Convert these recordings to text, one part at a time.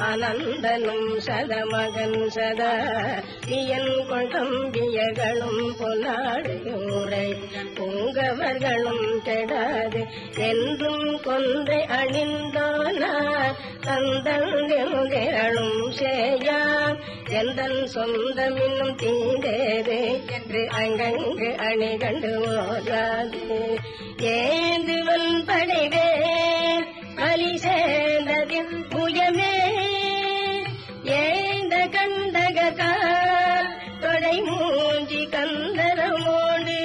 அனந்தனும் சதமகன் சதா இயன் கொண்டம்பியர்களும் பொன்னாடையூரை பொங்கவர்களும் கெடாது என்றும் கொன்றை அணிந்தோனார் தந்தங்களும் சேயான் எந்தன் சொந்தம் இன்னும் தீண்டேது என்று அங்கங்கு அணிகண்டு ஓராது ஏந்துவன் படைவே அலி சேர்ந்ததின் புயமே ஏந்த கண்டகால் தொடை மூஞ்சி கந்தரமோடு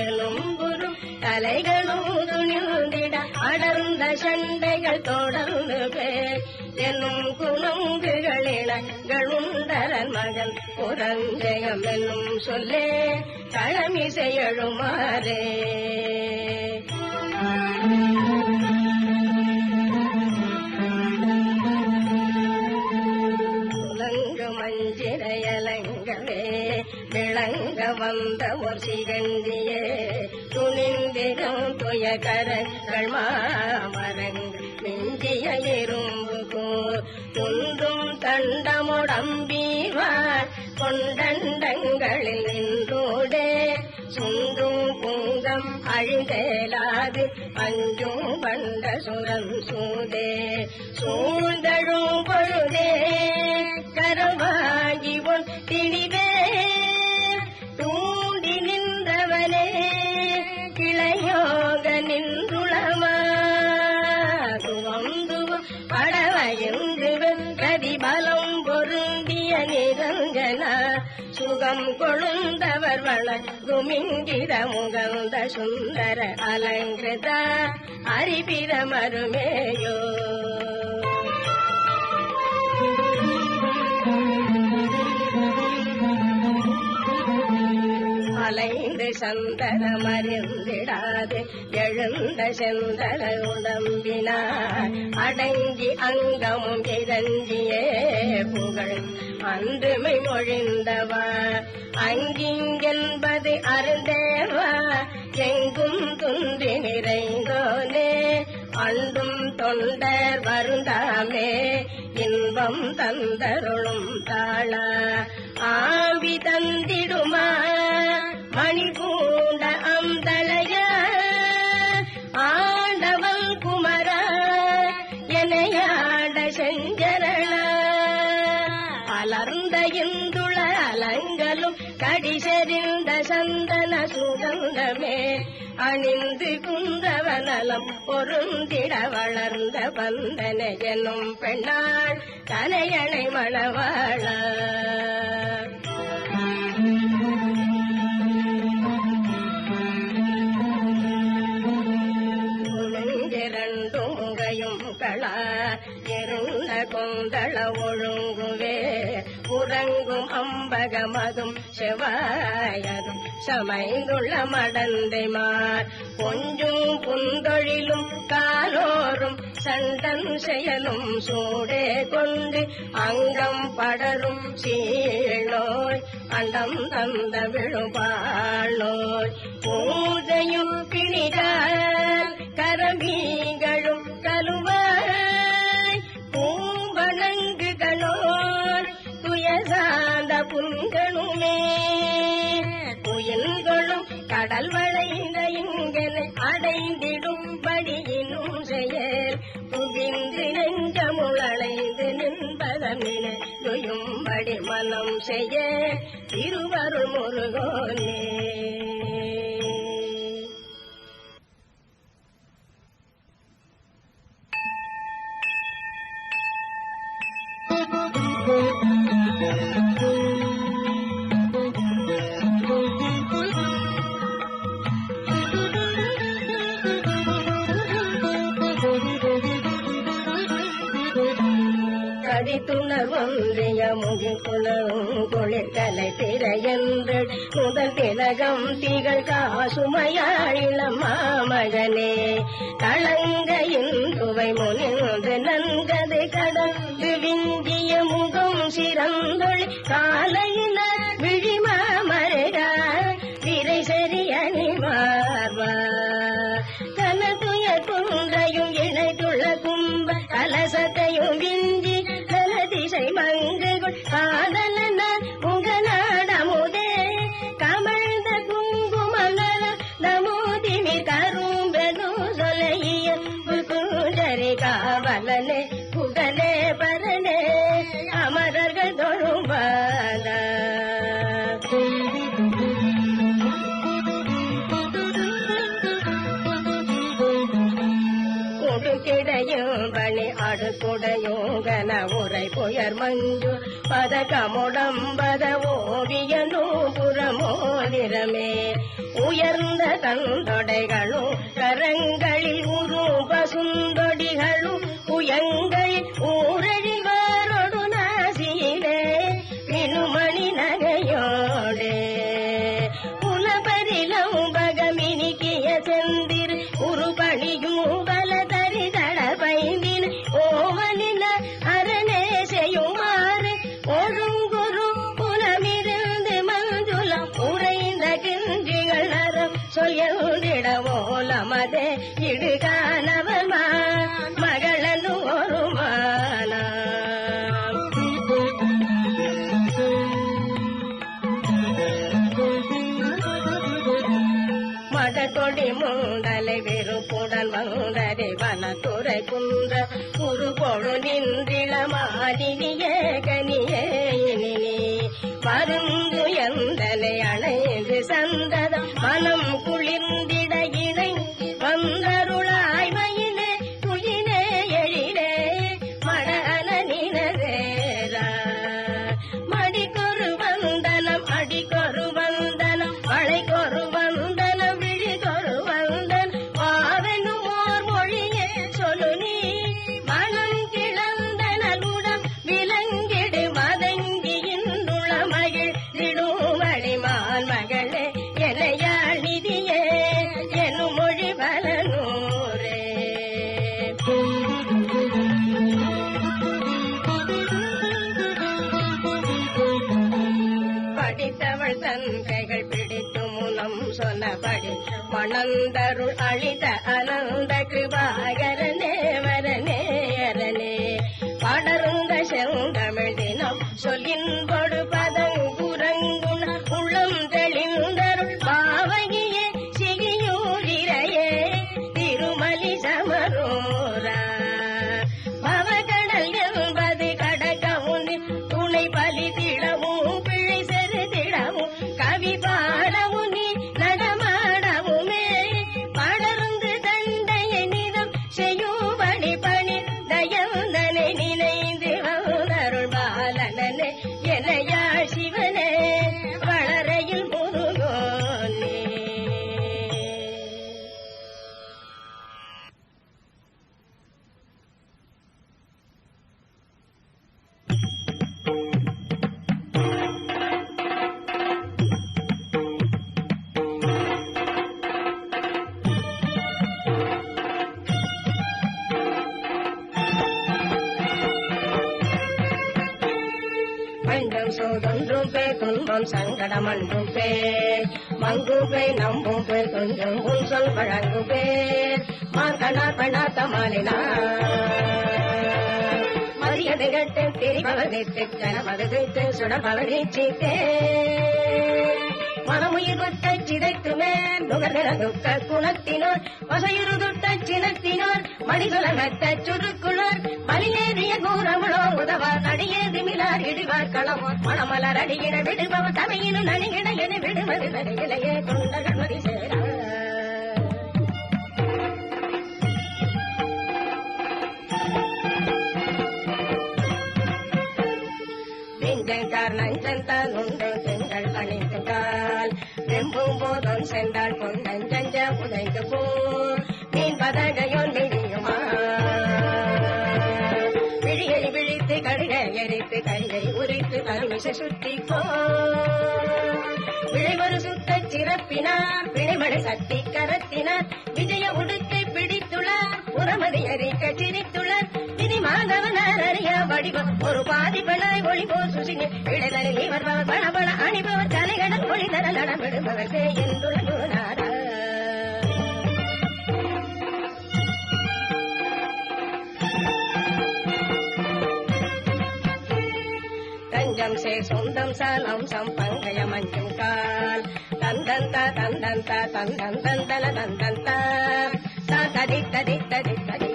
எலும்புறும் தலைகளும் துணிந்திட அடர்ந்த சண்டைகள் தொடர்ந்து பேர் என்னும் குணங்குகளினங்களுண்டரன் மகன் புறஞ்செயம் என்னும் சொல்லே களமிசையழுமாறே மஞ்சிரையலங்கவே விளங்க வந்த ஒரு சிகண்டியே துணிந்திரும் துயகரங்கள் மாமரங்கள் மிஞ்சிய இரும்பு குன்றும் தண்டமுடம்பீவார் கொண்டண்டங்களில் நின்றோடே சுன்றும் புங்கம் அழிந்தேலாது அஞ்சும் வந்த சுரம் சூதே சூழ்ந்தழும் பொழுதே கரவாகி உன் திணிவே தூண்டி நின்றவனே கிளையோக நின்றுளமா துவந்துவம் படவயந்து கதிபலம் பொருந்திய நிரஞ்சன சுகம் கொழுந்தவர் வளங்குமிங்கிற முகந்த சுந்தர அலங்கிருத அரிபிர மருமேயோ அலைந்து சந்தரமறிந்திடாது எழுந்த செந்தர உடம்பினார் அடங்கி அங்கமும் இறஞ்சியே புகழ் அன்றுமை மொழிந்தவா அங்கிங்கென்பது அருந்தேவா எங்கும் துன்றி நிறைந்தோனே அண்டும் தொண்டர் வருந்தாமே இன்பம் தந்தருளும் தாளா ஆவி தந்திடுமா மணி பூண்ட அந்தலைய ஆண்டவன் குமர எனையாட செஞ்சரண அலர்ந்த இந்துள அலங்களும் கடிசெறிந்த சந்தன சுகந்தமே அணிந்து குந்தவனலம் பொருந்திட வளர்ந்த பந்தன எனும் பெண்ணாள் தனையணை மணவாள எருந்த கொந்தள ஒழுங்குவே உறங்கும் அம்பகமதும் செவ்வாயதும் சமைந்துள்ள மடந்தைமார் கொஞ்சும் புந்தொழிலும் காலோரும் சண்டன் செயலும் சூடே கொண்டு அங்கம் படரும் சீழோய் அண்டம் தந்த விழுபாளோய் பூஜையும் பிணிகால் கரமீகளும் கலுவாய் பூம்பணங்குகளோர் துயசாந்த புண்களுமே புயல்களும் கடல் வளைந்த இங்கனை அடைந்திடும்படியினும் செயல் புவிந்து நெஞ்சமுளைந்து நின்பதமின துயும்படி மனம் செய்ய திருவருள் முருகோனே கடித்துணர்வொன்றிய முகிப்புணரும் குளிர்கலை திரையன்று முதல் திலகம் திகழ் காசுமையாழிளம் மாமகனே களங்க இந்துவை முனிந்து நன்கது கடந்து விஞ்சிய முகம் சிறந்தொழி காலையில விழிமாமரா விரை சரி அணிவார்வா தனதுய குன்றையும் இணைத்துள்ள கும்ப கலசத்தையும் விஞ்சி கொடையோகன உரை புயர் மஞ்சு பதகமுடம்பத ஓவியனோ புறமோதிரமே உயர்ந்த தந்தொடைகளும் கரங்களில் உரும் பசுந்தொடிகளும் உயங்களில் ஊரழிவாரோடு நாசியிலே வினுமணி நகையோடே புலபரிலம் பகமினிக்கிய செந்திர் உருபணியும் பல தரிதள பைந்தின் ஓவலின அரணே செய்யுமாறு ஒழுங்குரு புலமிருந்து மஞ்சுளம் உறைந்த கிஞ்சிகள் நரம் சொல்லிடவோலமதே இடுகானவமா மகளனு ஒரு மானா மடக்கொடி மூண்டலை வெறுப்புடன் வந்ததை வனத்துறை குன்ற ஒரு பொழு நின்றிளமாதினியே கனியே இனி மருந்து எந்தனை அணைந்து சந்ததம் மனம் குளிர்ந்திட இணை வந்தருளாய் மயிலே குயிலே எழிலே மடன நினதேரா மடிக்கொரு வந்தனம் அடிக்கொரு வந்தனம் வளைக்கொரு வந்தனம் விழிகொரு வந்தன் வாவெனும் ஓர் மொழியே சொல்லு நீ மனம் கிளந்தனலுடம் விலங்கிடு மதங்கி இன்றுள மகிழ் விடுமடிமான் மகளே எனையாள் நிதியே எனும் மொழி பலனூரே படித்தவள் தந்தைகள் பிடித்து முனம் சொன்னபடி மணந்தருள் அளித அனந்த கிருபாகரனே வரனே அரனே படருந்த செந்தமிழ் தினம் சொல்லின் பொடு பதங்குரங்குண உள்ளம் தெளிந்தருள் பாவகியே சிகியூரிரையே திருமலி சமரோரா பவகடல் என்பது கடகவும் துணை பலித்திடவும் பிழை செருதிடவும் கவி பாடவும் நீ நடமாடவுமே படர்ந்து தண்டையை நிதம் செய்யும்படி பணி தயந்தனை நினைந்து வந்தருள் பாலனே எனையாள் சிவனே வளரையில் முருகோனே பஞ்சம் சோதொன்றும் பே துன்பம் சங்கடம் அன்றும் பே மங்கும் பே நம்பும் பே கொஞ்சம் உன் சொல் வழங்கும் பே மாங்கனா பண்ணாத்த மாலினா மரியதை கட்டு திரிபவதித்து கனமதுத்து சுடபவதிச்சித்தே மனமுயிர் கொட்ட சிதைத்துமே நுகர்நிற துக்க குணத்தினோர் வசையுறுதுட்ட சினத்தினோர் மணிசுலமத்த சுருக்குளோர் மலியேறிய கூறமுளோ உதவார் நடியேது மிலார் இடிவார் களமோர் மணமலர் அடியிட விடுபவர் தமையினும் நடிகிட என விடுவது நடிகிலையே கொண்ட கண்மதி சேரா நெஞ்சங்கார் நஞ்சந்தான் உண்டு பெண்கள் அணிந்துகால் வெம்பும் போதும் சென்றால் பொன்னஞ்சஞ்ச உதைந்து போர் மீன் பதகையோன் விழியுமா விழியறி விழித்து கடிகை எரித்து கையை உரித்து கருமிசை சுற்றி போ விழைவரு சுத்த சிறப்பினார் பிணைமடை சட்டி கரத்தினார் விஜய உடுக்கை பிடித்துள்ளார் புறமதி அறிக்க சிரித்துள்ளார் விதி மாதவனார் அறிய வடிவம் ஒரு பாதி பெண்ணாய் ஒளிபோர் சுசினி விடலில் இவர் பல பல அணிபவர் தலைகடல் ஒளி தர நடமிடுபவர் என்றுள்ளாரா தஞ்சம் சே சொந்தம் சாலம் சம்பங்கய மஞ்சும் கால் தந்தந்த தந்தந்த தந்தம் தந்தன தந்தந்த ததி ததி ததி ததி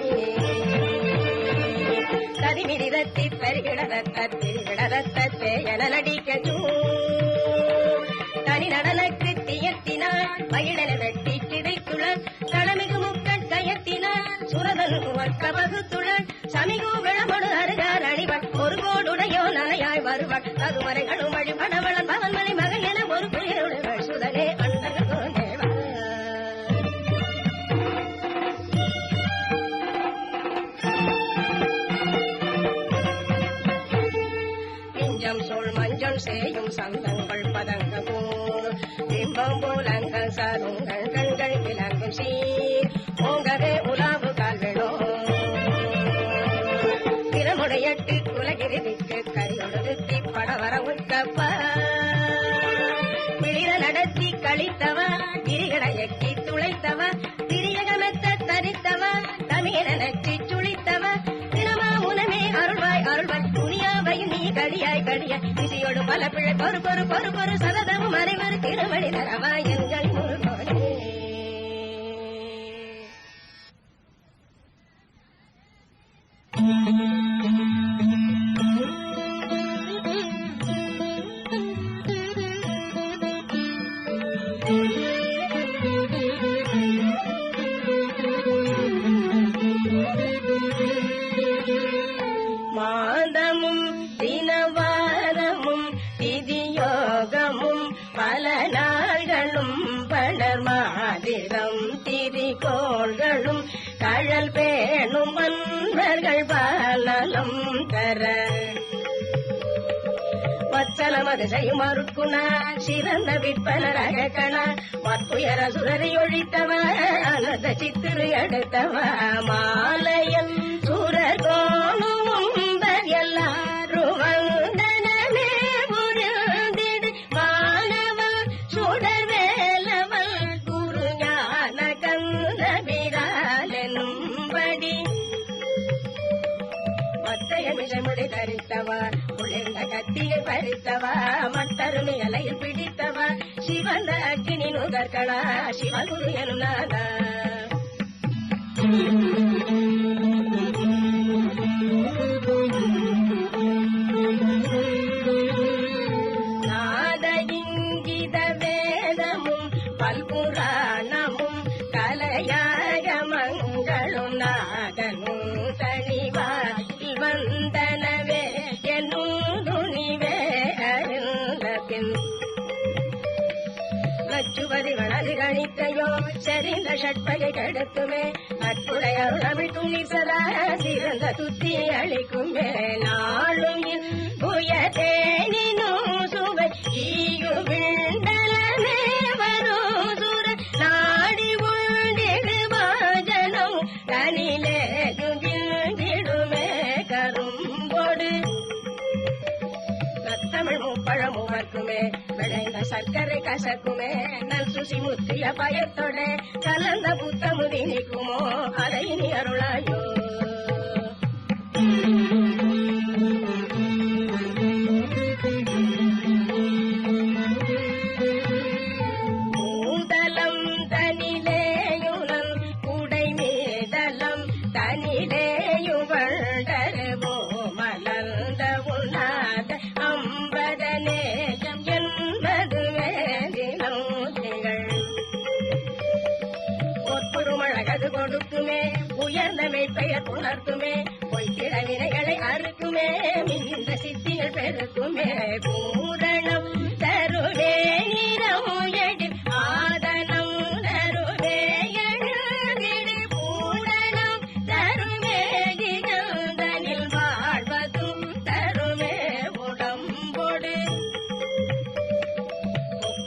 ததிமிரிதத்தி தரிகிடதத்திரிகிடதத்தே என நடிக்கஜூ தனி நடனக்கு தியத்தினார் மகிழன வெட்டி சிதைத்துளர் தடமிகு முக்கட் கயத்தினார் சுரதன் வக்க வகுத்துளர் சமிகு செய்யும் பல பிள்ளை பொறு பொறு பொறு பொறு சததமும் மறைமறு திருமணி தரவா எங்கள் முருகோனே. மாதமும் தினவாரமும் திதியோகமும் பல நாள்களும் பலர் மாதிரம் திரிகோள்களும் கழல் பேணும் அன்பர்கள் பலலம் தர வச்சலமது செய்யும் அருட்குணா சிறந்த விற்பனராக கணா மற்புயர சுரரை ஒழித்தவ அனந்த சித்திரு எடுத்தவ மாலையன் சுரர் கோணும் எல்லாரும் வந்தனமே புரிந்திடு மாணவன் சுடர் வேலவன் குரு ஞான கந்த விராலெனும்படி மத்தைய மிஷமுடி தரித்தவா உழைந்த கத்தியை பறித்தவா மட்டருமை அலையில் பிடித்தவா சிவந்த அக்கினி நுகர்களா சிவகுரு எனும் நாதா. நாத இங்கித வேதமும் பல்புராணமும் கலையாக மங்களும் நாதனும் தனிவாயில் வந்தனவே என்னும் துணிவே அருளபின் நச்சுவதி வளது கணித்தையோ சரிந்த ஷட்பகை கெடுத்துமே நட்புடைய அருளமிழ் துணி சதா சிறந்த துத்தி அளிக்குமே நாளும் புயதேனினும் சுவை ஈயு விண்டலமே வரும் சுர நாடி உண்டிடு பாஜனம் கனிலே யுகிடுமே கரும்பொடு நத்தமிழ் முப்பழம் உவர்க்குமே விளைந்த சர்க்கரை கசக்குமே நல் சுசி முத்திய பயத்தொட கலந்த புத்த முதி நிற்குமோ அதை நீ அருளாயோ. மூதலம் தனிலேயுனம் குடை மேதலம் தனிலேயுவண்டரவோ மலர்ந்த உண்ணாத அம்பதநேயம் என்பது வேதினம் திகழ் ஒற்புருமழகது கொடுக்குமே உயர்ந்த மெய்ப்பெயர் புணர்த்துமே பொய்த்திட வினைகளை அறுக்குமே மிகுந்த சித்திகள் பெருக்குமே பூரணம் தருவே நிறம் எழில் ஆதனம் தருவே எழுதிடு பூரணம் தருவே திகழ்ந்தனில் வாழ்வதும் தருமே உடம்பொடு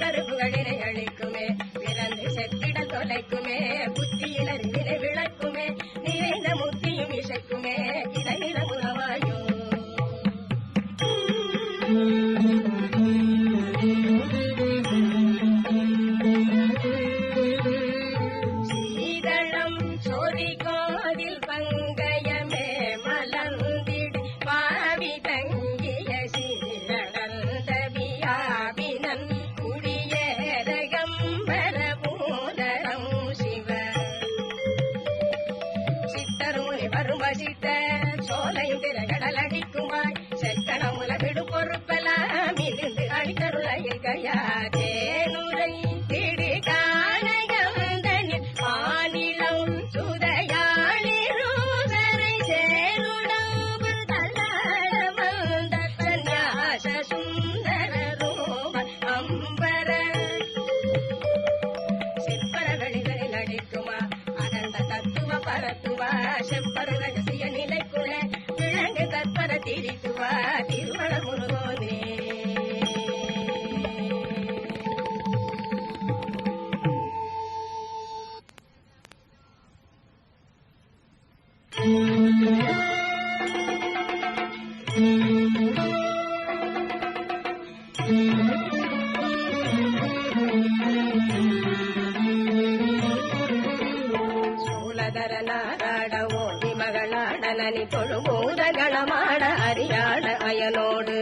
கருப்புகளினை அழிக்குமே பிறந்து செத்திட தொலைக்குமே புத்தியில் அறிவினை விளக்குமே நிறைந்த முத்தியும் இசைக்குமே இதை நிலமுறவாயோ. சீதளம் சொறி கோதில் பங்கயமே மலர்ந்திடு பாவி தங்கிய சீரடந்த வியாபினன் குடியேரகம்பர பூதரம் சிவ சித்தருமுனி பருமசித்த சோலையும் திரகடல் அடிக்குமாய் செத்தனம் உலகிடு பொறுப்பெல்லாம் இருந்து அடித்தருளையில் கையா தேனுரை திடு காணகந்தனில் மாநிலம் சுதையாளிருதரை சேருடம்பு தள்ளாட வந்த சந்நியாச சுந்தர ரூப அம்பர சிற்பர வெளிகளில் அடிக்குமா அகந்த தத்துவ பரத்துவா செப்பர ரகசிய நிலைக்குள்ள விளங்கு தற்பர திரிக்குவா திருவள முருகோனே. சூலதரனாடாடவோ மகளாடனி தொழுமூதகளமாட அறியாட அயனோடு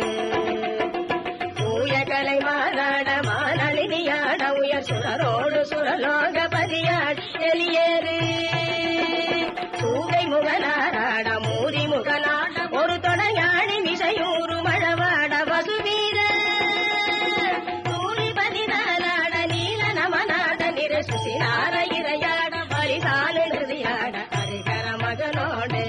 சுடரோடு சுரலோக பதியாள் எலியேறு தூகை முகனாராட மூரி முகனாட ஒரு தொடையாழி மிசையூறு மழவாட வசுவீர தூரிபதினாட நீல நமநாட நிற சுசினார இரையாட பரிசால நிறுதியாட ஹரிகர மகனோடு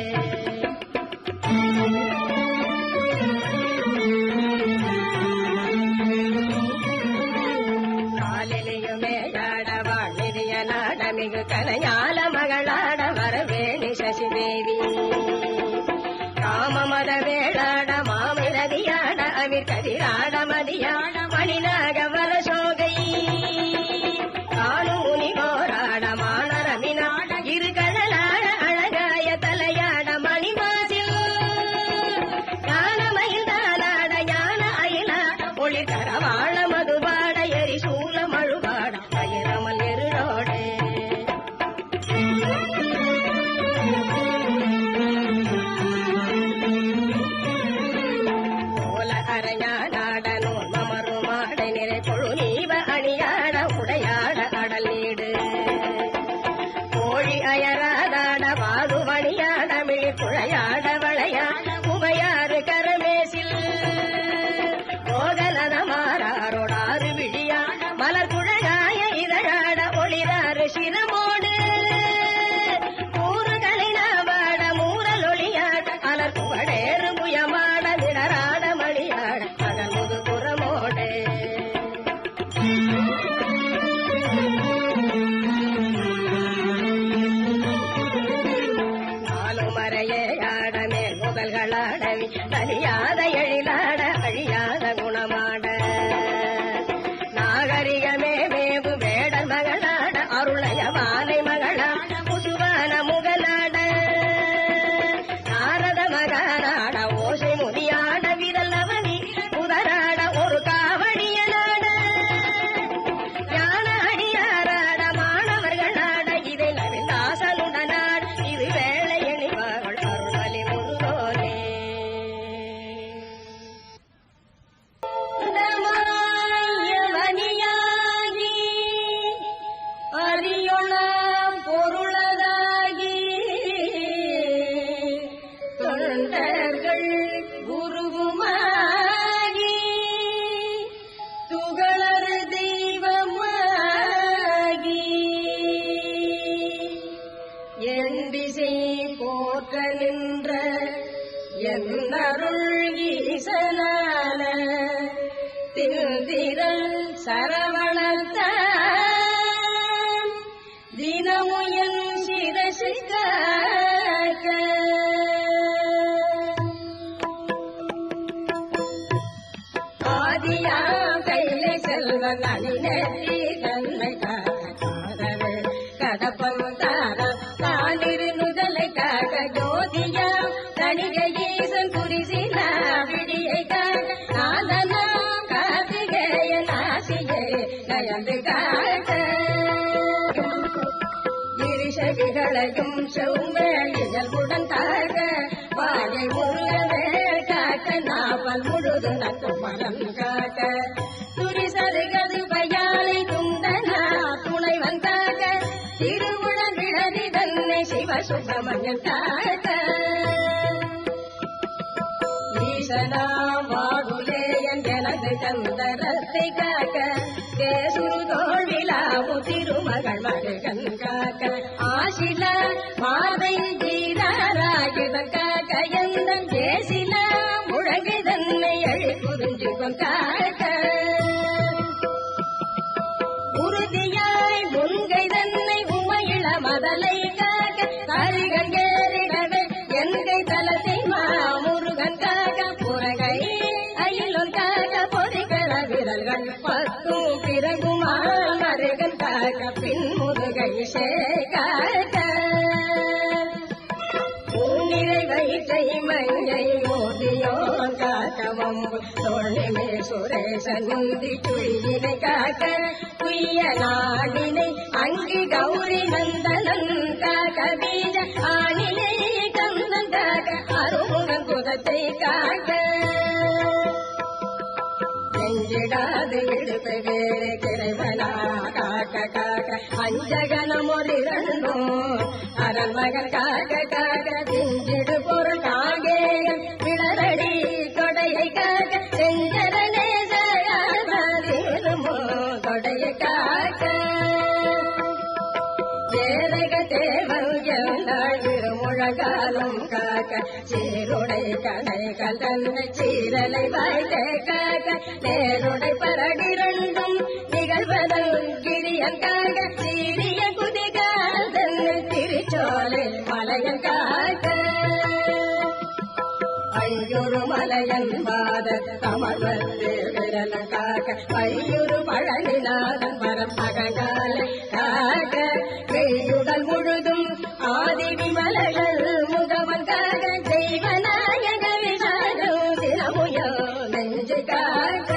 மிகு கலைஞால மகளாட வரவேணி சசிதேவி காமமத வேளாட மாமிரதியாட அவிர் கதிராட மதியாட மணிநாக வரசோகை காணு முனிவோராட மானரமினாட இரு கடலாட அழகாய தலையாட மணிமாசில் ஞானமயில் தானாட ஞான அயிலாட ஒளி கரவாழ மதுபாட எரி சூல மழுவாட அயிரமல் எருளோடு அயராதாட வாதுவணியாட மிழிப்புழையாட வளையாட உமையாறு கரமேசில் கோகலத மாறாரோடாறு விழியாட மலர் குழகாய இதழாட ஒளிராறு சிரமோடு கூறுகளை நாவாட மூரல் ஒளியாட அலர் புகழேறு புயமாட விடராட மணியாட அதன் முது புறமோடு முதல்களாடவி தனியாத எழிலாட அழியாத குணமாட நாகரிகமே மேவு வேடல் மகளாட அருளைய மாலை மகளாட புசுவான முகலாட நாரத மகாராட ஓசை முதியாட விரல் அவனி புதராட ஒரு காவடியனாட ஞான அடியாராட மாணவர்களாட இதை நவிந்தாசனுடனாட இது வேளை எணிவார்கள் அருள்வலி முருகோனே வனியாகி அறியொள பொருளதாகி தொண்டர்கள் குருவுமாகி துகளறு தெய்வமாகி என் திசை போற்ற நின்ற என் அருள் ஈசனான திருந்திரல் சரவணத்தான் தினமுயன் சிரசிக்காக ஆதியா கையிலே செல்வன் அணிநெற்றி தன்னை காதவே கடப்பன் தாரம் தானிரு நுதலை காக ஜோதியா தனிகை ஈசன் குறிசில விடியை காக நாதனா கார்த்திகேய நாசியே நயந்து காக கிரிஷகிகளையும் செவ்வேலியல்புடன் காக வாயை முருகவே காக்க நாவல் முழுது நக்கு மனம் காக்க துரிசருகது பயாலை துண்டனா துணைவன் காக்க திருவுடன் விழதி தன்னை சிவ சுப்பிரமணியன் காக்க ஈசனா வாகுலேயன் எனது கந்தரத்தை காக்க கேசுரு தோல்விழாவு திருமகள் மருகன் காக்க ஆசில மாதை ஜீராராகிதன் காக்க எந்தன் தேசில முழங்கி தன்னை அழி புரிஞ்சுக்கும் காக்க உறுதியாய் முன்கை தன்னை உமையிள மதலை காக்க கரிகள் ஏறிடவே என்கை தலத்தை மாமுருகன் காக்க புறகை அயிலும் காக்க பொறிகள விரல்கள் பத்தும் பிறகுமா மருகன் காக்க பின் முருகை சேகாக்க பூநிலை வயிற்றை மஞ்சை மோதியோன் காக்கவும் தோழிமே சுரேசன் முந்தி துயிலை காக்க துய்ய நாடினை அங்கி கௌரி நந்தனன் காக்க பீஜ ஆணினை கந்தன் காக்க அருமுகன் குதத்தை காக்க நெஞ்சிடாத விடாது விடுப்பு வேறு கிரைவனா காக்க காக்க அஞ்சகனம் ஒரு இரண்டும் அரண்மகன் காக்க காக்க திஞ்சிடு பொருள் காங்கேயன் விளரடி கொடையை காக்க செஞ்சரனே சயாதீருமோ கொடையை காக்க ஏரக தேவன் எழுந்தாள் முழங்காலும் காக்க சீருடை கடைகள் தன்னை சீரலை வாய்த்தே காக்க நேருடை பரடிரண்டும் நிகழ்வதன் கிரியன் காக்க சீரிய குதிகால் தன்னை திருச்சோலை மலையன் காக்க ஐயுறு மலையன் பாத கமர்வத்து விரலன் காக்க ஐயுறு பழனிநாதன் வரம் அகங்காலை காக்க கையுடல் முழுதும் ஆதி விமலகள் முகவன் காக்க தெய்வநாயக விசாரம் தினமுயோ நெஞ்சு காக்க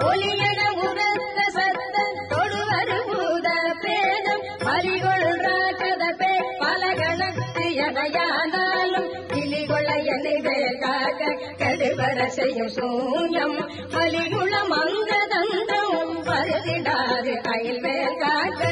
ஒலியன உரத்த சத்த தொடுவரு பூத பேதம் பறிகொள்றா கதப்பே பலகணத்து எனையானாலும் கிளிகொள்ள என்னை காக்க கடுவர செய்யும் சூன்யம் பலிகுள மங்க தந்தம் பருதிடாது கைவே காக்க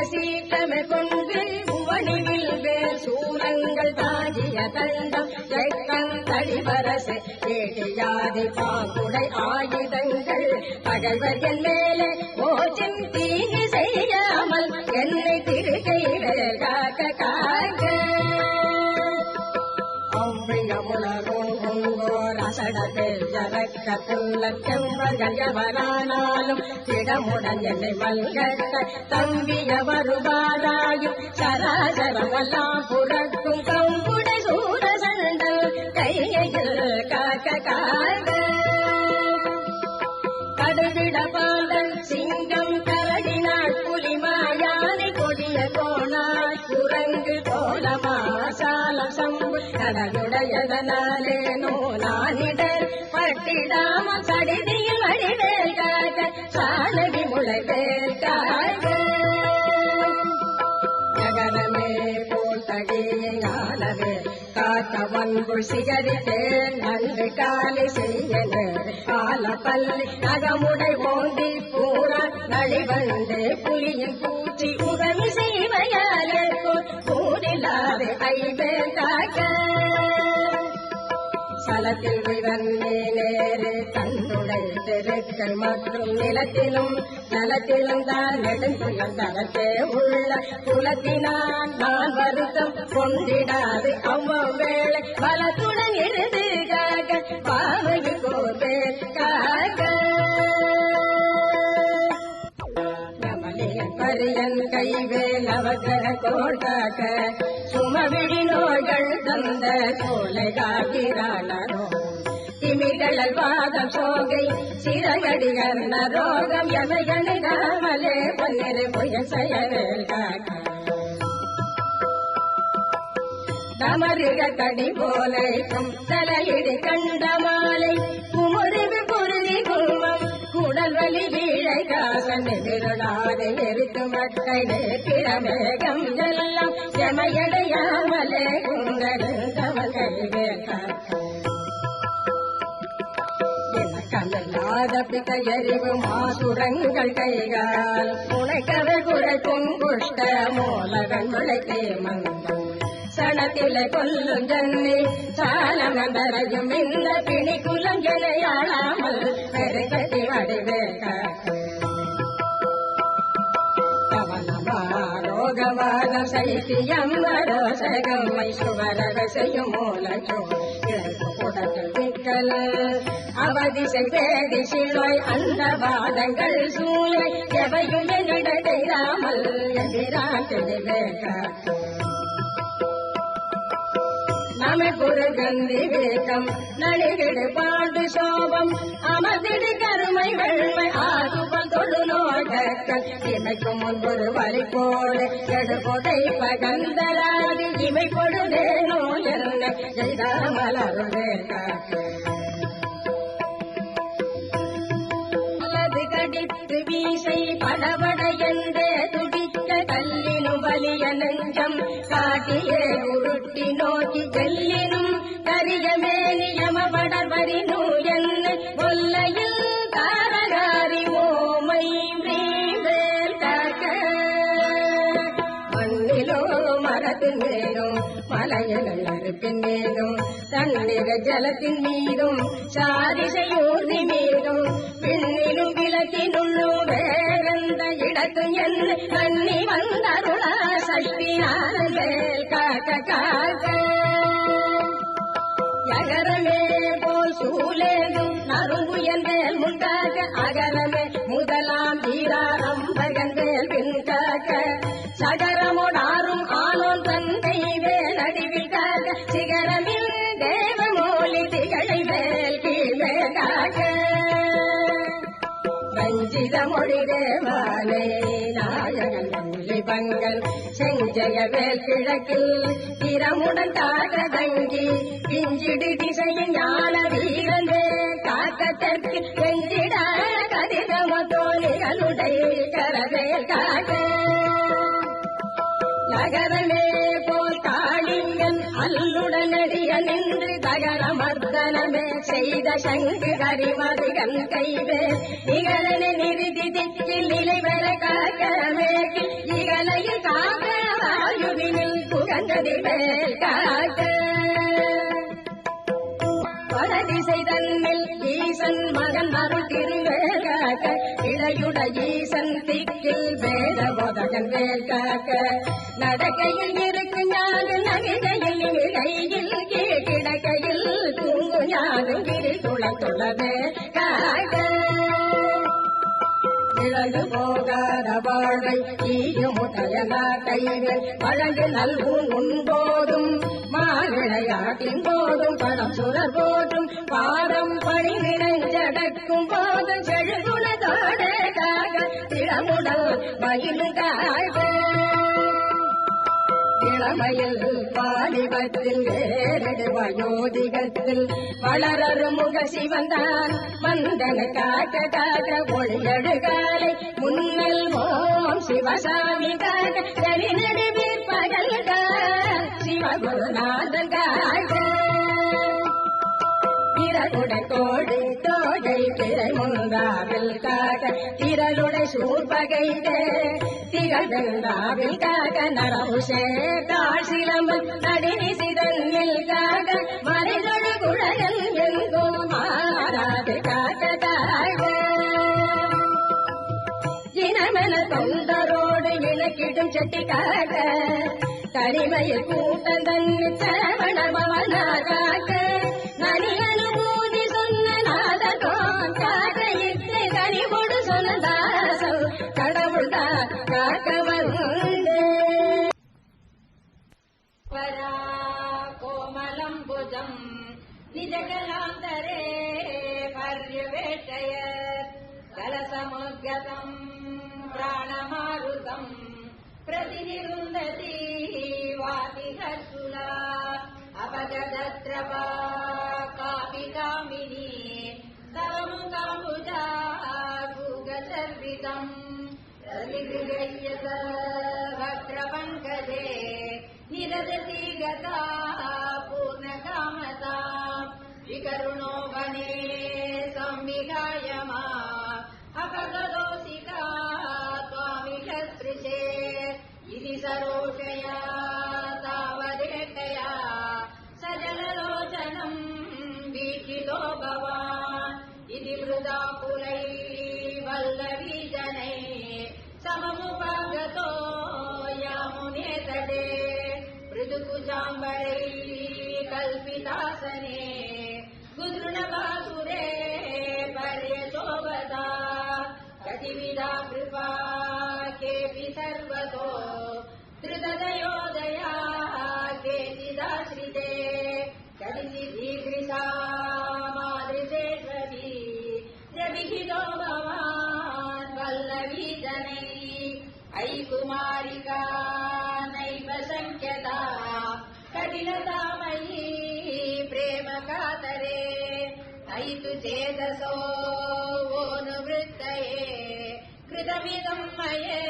சீட்டமை கொண்டு புவனில் வேல் சூரங்கள் தாகிய தண்டம் ஜெக்கன் தடிவரசு ஏடியாதி பாங்குடை ஆயுதங்கள் பகைவர்கள் மேலே ஓச்சின் தீங்கு செய்யாமல் என்னை திருக்கை வேல் காக்க காக்க ரசடப்பெஞ்சரக்க புல்லச்செம்பர்கள் எவரானாலும் இடமுடன் என்னை மல்கட்ட தம்பிய வருவாராயும் சராசரமெல்லாம் புறக்கும் கம்புடை சூர சண்டல் கையில் காக்க காக்க கடுவிட பாண்டல் சிங்கம் கரடினாள் புலிமாயானை கொடிய கோணாள் குரங்கு கோலமாசாலம் சம்பு கடலுடையதனாலேனோ நானிடர் பட்டிடாமல் சடிதியில் வடிவேல் காக்க சாலடி முளைவேல் காக்க நகரமே போல் தடியானவே காக்க வன்புள் சிகரித்தேன் நன்று காலை செய்யன கால பள்ளி நகமுடை ஓந்தி பூரா நளிவந்து புலியின் பூச்சி உகமி செய்வையாலே கூடிலாது ஐவேல் காக்க சலத்தில் விவன்னே நேரு தன்னுடை தெருக்கள் மற்றும் நிலத்திலும் தலத்திலும் தான் நெடுங்குள்ளம் தரத்தே உள்ள குலத்தினான் நான் வருத்தம் கொண்டிடாது அவ்வளவேளை பலத்துடன் இருந்து காக்க பாவைக்கு கோபே காக்க பரியன் கைவேல் அவகிரக கோட்டாக்க சுமவிழி நோய்கள் தந்த சோலை காக்கிறானோ திமிகளல் வாதம் சோகை சிறகடிகர் ரோகம் எமைகணிடாமலே பொன்னிறு புயல் செயல் காக்க தமருக கடி போலைக்கும் தலையிடு கண்ட மாலை குமுறிவு குருதி குருவம் குடல் வலி வீழை காசன் விருடாது நெருக்கு மட்டை நேற்றிடமேகம் எல்லாம் செமையடையாமலே குந்தருந்தவன் கைவே கமில்லாத பிதையறிவு மாசுரங்கள் கைகால் உனைக்கவை குறைக்கும் குஷ்ட மூலகன் முளைக்கே மந்தம் சனத்தில கொல்லும் ஜன்னி சாலமந்தரையும் இந்த பிணி குலம் ஜனையாளாமல் பெருகதி வடிவே ரோகவாதம் சைத்தியம் ரோசகம்மை சுவரவசையும் மூலச்சோ உடல் விக்கல அவதிசை பேடி சிலோய் அந்த வாதங்கள் சூளை எவையும் என்னிடாமல் எதிராட்டிடுவே நமை புருகந்தி வேகம் நடிகிடு பாண்டு சோபம் அமர்ந்திடு கருமை வெள்மை ஆகுபம் தொழு நோட்டங்கள் இமைக்கும் முன்பொரு வலிப்போடு கெடுபொடை பகந்தலாதி இமை பொழுதேனோ என்னை ஜெய்தாமலருவே கடித்து வீசை படபட என்றே துடிக்க கல்லினும் வலிய நெஞ்சம் காட்டியே உருட்டி நோக்கி செல்லினும் கரிய மேனி யமபட വരിനു എന്ന് കൊല്ലയിൽ താരകാരി ഓമൈ ബ്രീവേൽ കാക്ക മണ്ണിലോ മരത്തിൻ മേലും മലയലപ്പിൻ മേലും തണ്ണീര ജലത്തിൻ മീതും ശാരിശയൂർന്നി മീതും പിന്നിലും വിളക്കിനുള്ളു വേറെന്ത ഇടത്തു എന്ന് കണ്ണി വന്നരുള ശക്തിനാരേൽ കാക്ക കാക്ക യകരമേ പോൽ സൂലേതും നറുമുയന്തേൽ മുണ്ടാക്ക അകരമേ മുതലാം വീരാറമ്പകന്തേൽ പിൻകാക്ക സകരമോടാറും ആണോൻ തന്റെ വേലടിവിൽ കാക്ക ശിഖരമിൽ ദേവമോലി തികളை വേൽ കീഴേ കാക്ക வஞ்சிதமொழி தேவானே நாயகன் மொழி பங்கன் செஞ்சயவேல் கிழக்கில் திறமுடன் காக்கதங்கி பிஞ்சிடு திசையின் ஞான வீரந்தே காக்க தெற்கு வெஞ்சிட கதிரமத்தோனிகளுடைய கரவேல் காக்க நகரமே போல் காளிங்கன் அல்லுடனடிய நின்று தகர மர்தனமே செய்த சங்கு கரிமதிகன் கைவே இகலனை நிறுதி திக்கில் நிலைவர காக்கமேக்கு இகலையில் காக்க வாயுவினில் புகந்ததி மேல் காக்க வடதிசை தன்னில் ஈசன் மகன் அருள் திருவேல் காக்க இடையுட ஈசன் திக்கில் வேத போதகன் வேல் காக்க நடக்கையில் இருக்கும் ஞான நகைகையில் நிலையில் கீழ்கிடக்கையில் தூங்கு ஞானம் கிரி துளவே காக்க இழந்து போகாத வாழ்வை ஈயுமுடைய நாட்டைகள் வழங்கு நல்கும் உன்போதும் மாவிளையாட்டின் போதும் படம் சுரர் போதும் பாரம் பழி நினைஞ்சடக்கும் போதும் செழுகுணத்தோட காக திறமுடல் மயிலும் காக இளமையில் பாலிபத்தில் வேறெடு வயோதிகத்தில் வளரரு முக சிவந்தான் மந்தன காக்க காக்க ஒளியடுகாலை முன்னல் ஓம் சிவசாமி காக்க கரிநடுவீர் பகல்கால் சிவகுருநாதன் காக்க திரளுடை கோடு தோடை திரை முந்தாவில் காக்க திரளுடை சூர்பகைதே திகழ்ந்தாவில் காக்க நரவுசே தாழ் சிலம்பல் நடினிசிதன்னில் காக்க மறைதொழு குழகன் எங்கோ மாறாது காக்க காக்க இனமென தொண்டரோடு இணக்கிடும் செட்டி காக்க தனிமையில் கூட்டம் தன்னி சரவண பவனா காக்க நனி அனுபூதி சொன்ன நாதகோன் காக்க இத்தை கனிபொடு சொன்னதாசம் கடவுள் தான் காக்க வந்து பரா கோமலம் புஜம் நிஜகலாந்தரே பர்யவேட்டய கலசமுத்கதம் பிராணமாருதம் பிரதிநிருந்ததி வாதிகர்சுலா அபகதத்ரபா காபி காமினி தவமுகமுஜா கூகசர்விதம் ரவிகிருகய்யத வக்ரபங்கதே நிரததி கதா பூர்ணகாமதா விகருணோ வனே சம்விகாயமா அபகதோசிகா त्वामिषस्पृशे इति सरोषया तावदेकया सजललोचनम् वीक्षितो भवान् इति मृदा पुरै वल्लवीजने सममुपगतो यामुने तटे मृदुकुजाम्बरै कल्पितासने गुदृणबासुरे पर्यशोभता कतिविधा कृपा केऽपि सर्वतो धृतदयोदया केचिदाश्रिते कदिचिदीदृशा मादृशेष्वपि प्रविहितो भवान् वल्लवीजनैः अयि कुमारिका नैव शङ्क्यता कठिनतामयी प्रेम कातरे अयि तु चेतसो वोऽनुवृत्तये कृतमिदम् मये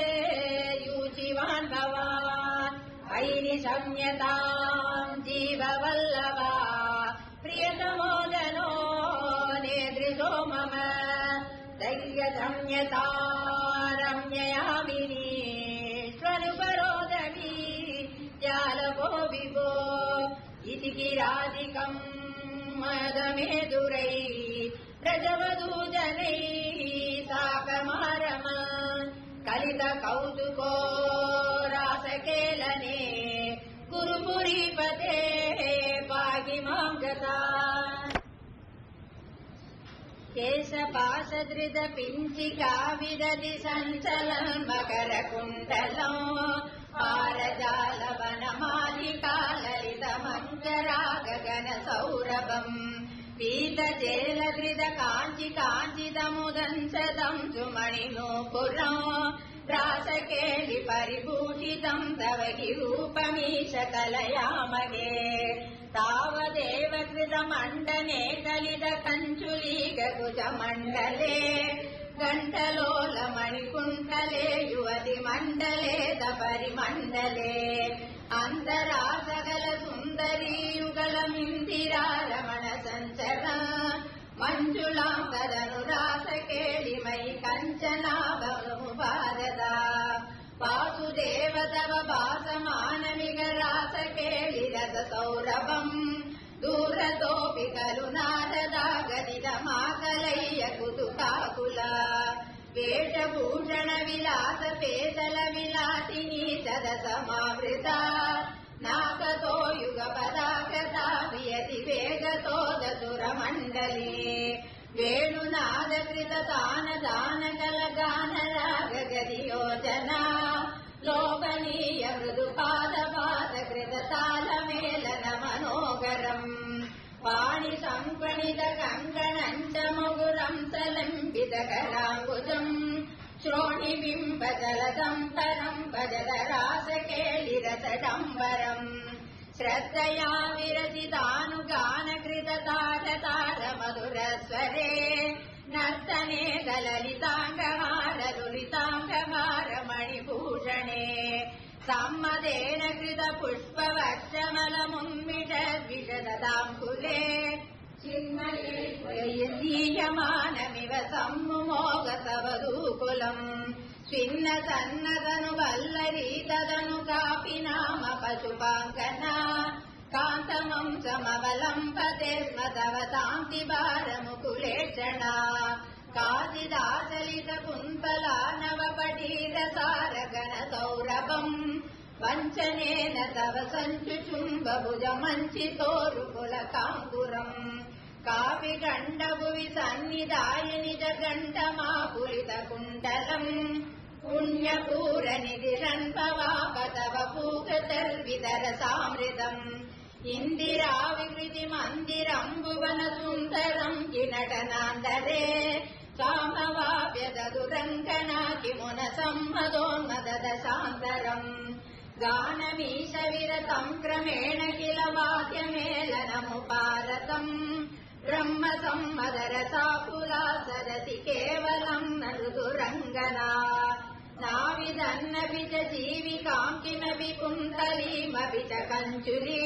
यूचिवान् भवान् अयि निशम्यताम् जीववल्लभा प्रियतमो जनो मेदुरैः व्रजवधूजनैः साकमारमान् कलित कौतुको रासकेलने गुरुपुरीपते पाहि मां गतान् केशपाशधृत पिञ्चिका विदधि सञ्चलन् मकरकुण्डलम् पारजालवनमालिका ललितमङ्गरागगन सौरभम् पीतजेलधृत काञ्चिकाञ्चितमुदंसदम् सुमणिनूपुरम् रासकेलि परिभूषितम् तव हि रूपमीश कलयामहे तावदेव कृतमण्डने कलित कञ्चुलीकुजमण्डले गण्डलोलमणिकुण्डले युवतिमण्डले परिमण्डले अन्तरासकल सुन्दरी युगलमिन्दिरा रमण सञ्चर मञ्जुलाम्बरनुरासकेलिमयि कञ्चनाभमुपाददा वासुदेव तव भासमानमिगरासकेलिरस सौरभम् दूरतोऽपि खलु नारदा गदितमाकलय्य कुतुकाकुला वेषभूषण विलास पेतल विलासिनी सदसमावृता नाकतो युगपदागता वियति वेगतो दसुरमण्डले वेणुनादकृत तानदानकलगानरागगतियोजना लोभनीय मृदुपादपादकृत तालमेलन मनोगरम् पाणिसङ्कणित कङ्कणम् च मुगुरम् सलम्बित कराम्बुजम् श्रोणिबिम्बजलदम् परम् भजत रासकेलिरसडम्बरम् श्रद्धया विरचितानुगानकृत तारतार मधुरस्वरे नर्तने दललिताङ्गहार लुलिताङ्गहार मणिभूषणे सम्मदेन कृत पुष्पवक्षमलमुन्मिषद्विषदताङ्कुले चिन्मयीयमानमिव सम्मुमोगतवधूकुलम् स्विन्न सन्नदनु वल्लरी तदनु कापि नाम पशुपाङ्गना कान्तमं समवलम्बते स्म तव तान्तिभारमुकुलेक्षणा काचिदाचलित कुन्तला नवपटीरसारगण सौरभम् वञ्चनेन तव सञ्चुचुम्ब भुजमञ्चितोरुकुलकाङ्कुरम् कापि गण्डभुवि सन्निधाय निज गण्डमापुरितकुण्डलम् पुण्यपूरनिधिरन्भवाप तव पूगतर्विदरसामृतम् इन्दिराविकृतिमन्दिरम् भुवनसुन्दरम् किनटनान्तरे कामवाप्यदुरङ्गना किमुन सम्मदोन्मददशान्तरम् गानमीशविरतम् क्रमेण किल वाद्यमेलनमुपारतम् ब्रह्म सम्मदरसाकुला सरति केवलम् न ऋतुरङ्गना नाविदन्नपि च जीविकाम् किमपि कुन्तलीमपि च कञ्चुली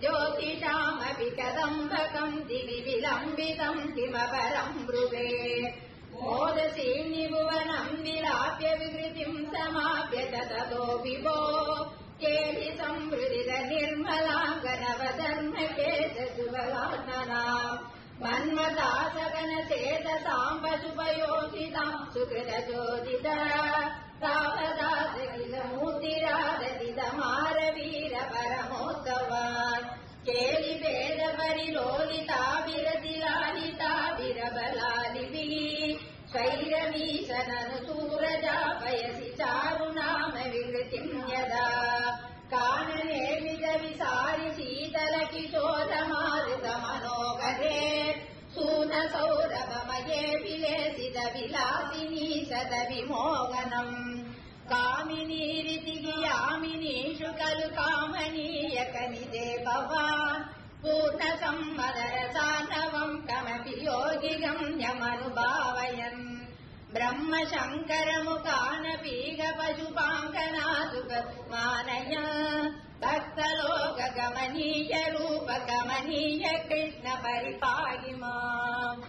ज्योतिषामपि कदम्बकम् दिवि विलम्बितम् किमपरम् ब्रुवे मोदसीनि भुवनम् विलाप्य विकृतिम् समाप्य च ततो विभो केलि संवृदित निर्मलाङ्गनवधर्म केशसुबलात्मना मन्मदासगन चेतसाम् पशुपयोषिताम् सुकृतचोदित तावदासकिलमूर्तिराददितमारवीर परमोत्सवान् केलि वेद परिलोलिता विरतिलालिता विरबलालिभिः स्वैरमीशननु सूरजा पयसि चारुनाम विकृतिम् यदा कानने विज विसारि शीतल किशोरमारुत मनोगरे सून सौरभमये विलेसित विलासिनी सद विमोहनम् कामिनीरिति यामिनीषु खलु कामनीयकनिदे भवान् पूर्णसम्मदरसानवम् कमपि योगिगम्यमनुभावयन् ब्रह्म शङ्करमुखानपीग पशुपाङ्कनासुगमानय भक्तलोकगमनीय रूपगमनीय कृष्ण परिपाहि माम्